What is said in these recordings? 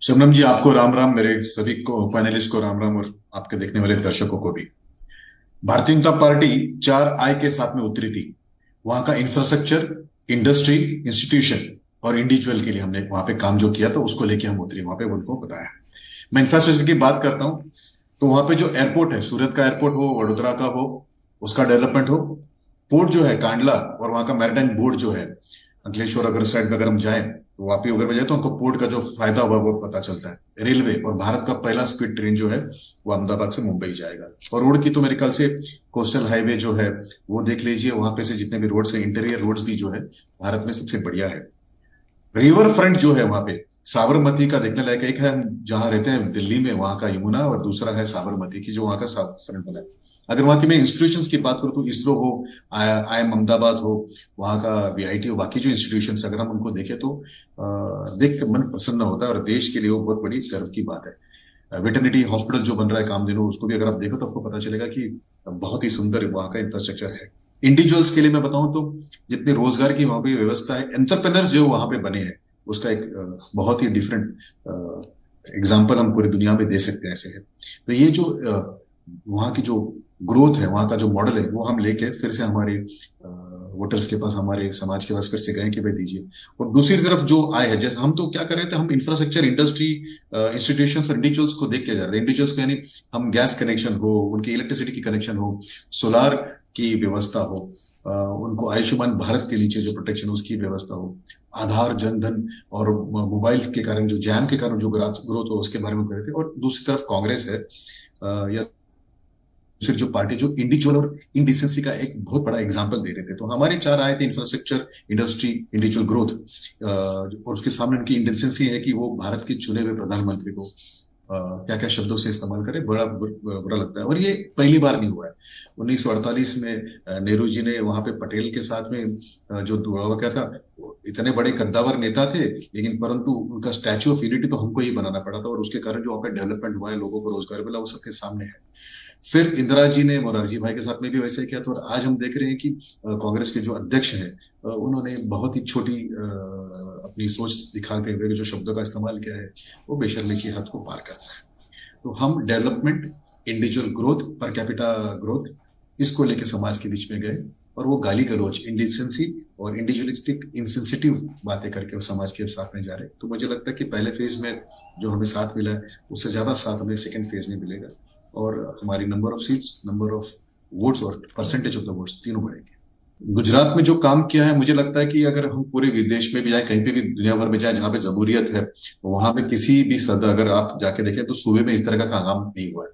शबनम जी, आपको राम राम। मेरे सभी को पैनलिस्ट को राम राम, और आपके देखने वाले दर्शकों को भी। भारतीय जनता पार्टी 4 आय के साथ में उतरी थी। वहां का इंफ्रास्ट्रक्चर, इंडस्ट्री, इंस्टीट्यूशन और इंडिविजुअल के लिए हमने वहां पे काम जो किया तो उसको लेके हम उतरी, वहां पे उनको बताया। मैं इंफ्रास्ट्रक्चर की बात करता हूं तो वहां पे जो एयरपोर्ट है, सूरत का एयरपोर्ट हो, वडोदरा का हो, उसका डेवलपमेंट हो। पोर्ट जो है कांडला, और वहां का मैरिटाइम बोर्ड जो है अंकलेश्वर अगर साइड में अगर हम जाएं तो वापी अगर में जाए तो हमको पोर्ट का जो फायदा हुआ वो पता चलता है। रेलवे, और भारत का पहला स्पीड ट्रेन जो है वो अहमदाबाद से मुंबई जाएगा। और रोड की तो मेरे ख्याल से कोस्टल हाईवे जो है वो देख लीजिए, वहां पे से जितने भी रोड्स हैं, इंटीरियर रोड्स भी जो है भारत में सबसे बढ़िया है। रिवर फ्रंट जो है वहां पे साबरमती का देखने लायक, एक है हम जहां रहते हैं दिल्ली में, वहां का यमुना, और दूसरा है साबरमती की जो वहां का फ्रंट बना है। अगर वहां की मैं इंस्टीट्यूशंस की बात करूं तो इसरो हो, आई एम अहमदाबाद हो, वहां का बीआईटी हो, बाकी जो इंस्टीट्यूशंस अगर हम उनको देखें तो देख के मन प्रसन्न होता है, और देश के लिए वो बहुत बड़ी गर्व की बात है। वेटरनिटी हॉस्पिटल जो बन रहा है कामधेनु, उसको भी अगर आप देखो तो आपको पता चलेगा कि बहुत ही सुंदर वहां का इंफ्रास्ट्रक्चर है। इंडिविजुअल्स के लिए मैं बताऊं तो जितने रोजगार की वहां पे व्यवस्था है, एंटरप्रेनर्स जो वहां पे बने हैं, उसका एक बहुत ही डिफरेंट एग्जाम्पल हम पूरी दुनिया में दे सकते हैं, ऐसे है। तो ये जो वहाँ की जो ग्रोथ है, वहाँ का जो मॉडल है, वो हम लेके फिर से हमारे वोटर्स के पास, हमारे समाज के पास फिर से गए कि भाई दीजिए। और दूसरी तरफ जो आए है, जैसे हम तो क्या कर रहे थे, हम इंफ्रास्ट्रक्चर, इंडस्ट्री, इंस्टीट्यूशंस और इंडिविजुअल्स को देख के जा रहे थे। इंडिविजुअल्स को यानी हम गैस कनेक्शन हो, उनकी इलेक्ट्रिसिटी की कनेक्शन हो, सोलार की व्यवस्था हो, उनको आयुष्मान भारत के नीचे जो प्रोटेक्शन है उसकी व्यवस्था हो, आधार, जनधन और मोबाइल के कारण जो जैम के कारण जो ग्रोथ हो उसके बारे में कर रहे थे। और दूसरी तरफ कांग्रेस है, या फिर जो पार्टी जो इंडिविजुअल और इंडिसेंसी का एक बहुत बड़ा एग्जांपल दे रहे थे। तो हमारे 4 आए थे, इंफ्रास्ट्रक्चर, इंडस्ट्री, इंडिविजुअल ग्रोथ, और उसके सामने उनकी इंडिसेंसी है कि वो भारत के चुने हुए प्रधानमंत्री को क्या क्या शब्दों से इस्तेमाल करे, बड़ा बुरा लगता है। और ये पहली बार नहीं हुआ है। 1948 में नेहरू जी ने वहां पे पटेल के साथ में जो दुआ क्या था, इतने बड़े कद्दावर नेता थे, लेकिन परंतु उनका स्टैच्यू ऑफ यूनिटी तो हमको ही बनाना पड़ा था, और उसके कारण जो वहां पे डेवलपमेंट हुआ है, लोगों को रोजगार मिला, वो सबके सामने है। फिर इंदिरा जी ने मोरारजी भाई के साथ में भी वैसे ही किया था। और आज हम देख रहे हैं कि कांग्रेस के जो अध्यक्ष हैं, उन्होंने बहुत ही छोटी अपनी सोच दिखाते हुए जो शब्दों का इस्तेमाल किया है, वो बेशर्मी की हद को पार करता है। तो हम development, individual growth, per capita growth, इसको लेके समाज के बीच में गए, और वो गाली गलौज, इंडिसेंसी और इंडिविजुअलिस्टिक इंसेंसिटिव बातें करके वो समाज के साथ में जा रहे हैं। तो मुझे लगता है कि पहले फेज में जो हमें साथ मिला है, उससे ज्यादा साथ हमें सेकंड फेज में मिलेगा, और हमारी number of seats, number of votes और परसेंटेज ऑफ द वोट्स तीनों बढ़ेंगे। गुजरात में जो काम किया है, मुझे लगता है कि अगर हम पूरे विदेश में भी जाए, कहीं पे भी दुनिया भर में जाए जहां पे जमहूरियत है, वहां पे किसी भी सदर अगर आप जाके देखें तो सूबे में इस तरह का काम नहीं हुआ है।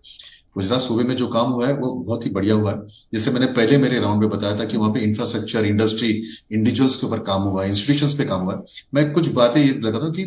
गुजरात सूबे में जो काम हुआ है वो बहुत ही बढ़िया हुआ है। जैसे मैंने पहले मेरे राउंड में बताया था कि वहां पे इंफ्रास्ट्रक्चर, इंडस्ट्री, इंडिविजुअल्स के ऊपर काम हुआ है, इंस्टीट्यूशंस पे काम हुआ है। मैं कुछ बातें ये लगाता हूँ कि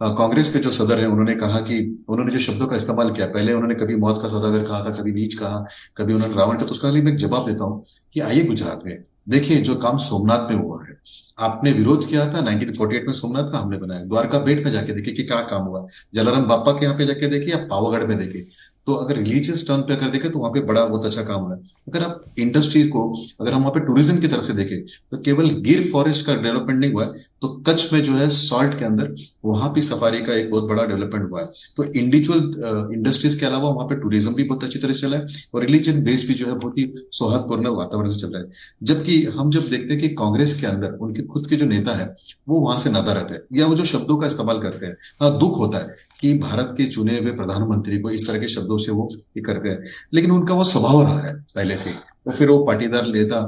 कांग्रेस के जो सदर हैं, उन्होंने कहा कि उन्होंने जो शब्दों का इस्तेमाल किया, पहले उन्होंने कभी मौत का सौदागर कहा था, कभी नीच कहा, कभी उन्होंने रावण का, तो उसका लिए मैं जवाब देता हूँ कि आइए गुजरात में देखिए जो काम सोमनाथ में हुआ है। आपने विरोध किया था 1948 में, सोमनाथ का हमने बनाया। द्वारका बेट में जाके देखिए कि क्या काम हुआ। जलाराम बापा के यहाँ पे जाके देखिए, या पावागढ़ में देखिए। तो अगर रिलीजियस टर्न पे अगर देखें तो वहां पे बड़ा बहुत अच्छा काम हुआ है। अगर आप इंडस्ट्रीज को, अगर हम वहां पे टूरिज्म की तरफ से देखें तो केवल गिर फॉरेस्ट का डेवलपमेंट नहीं हुआ है, तो कच्छ में जो है सॉल्ट के अंदर, वहां भी सफारी का एक बहुत बड़ा डेवलपमेंट हुआ है। तो इंडिविजुअल इंडस्ट्रीज के अलावा वहां पे टूरिज्म भी बहुत अच्छी तरह से चला है, और रिलीजन बेस भी जो है बहुत ही सौहार्दपूर्ण वातावरण से चल रहा है। जबकि हम जब देखते हैं कि कांग्रेस के अंदर उनके खुद के जो नेता है वो वहां से नाता रहते हैं, या वो जो शब्दों का इस्तेमाल करते हैं, हाँ दुख होता है कि भारत के चुने हुए प्रधानमंत्री को इस तरह के शब्दों से वो ये करते हैं, लेकिन उनका वो स्वभाव रहा है पहले से। तो फिर वो पाटीदार नेता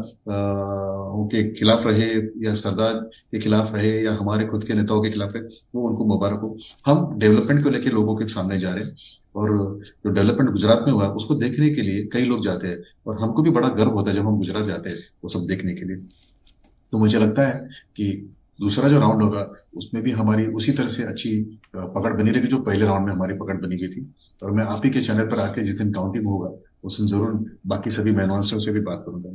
उनके खिलाफ रहे, या सरदार के खिलाफ रहे, या हमारे खुद के नेताओं के खिलाफ रहे, वो उनको मुबारक हो। हम डेवलपमेंट को लेकर लोगों के सामने जा रहे हैं, और जो डेवलपमेंट गुजरात में हुआ है उसको देखने के लिए कई लोग जाते हैं, और हमको भी बड़ा गर्व होता है जब हम गुजरात जाते हैं वो सब देखने के लिए। तो मुझे लगता है कि दूसरा जो राउंड होगा उसमें भी हमारी उसी तरह से अच्छी पकड़ बनी रहेगी जो पहले राउंड में हमारी पकड़ बनी हुई थी। और मैं आप ही के चैनल पर आके जिस दिन काउंटिंग होगा उस दिन जरूर बाकी सभी मेहमानों से भी बात करूंगा।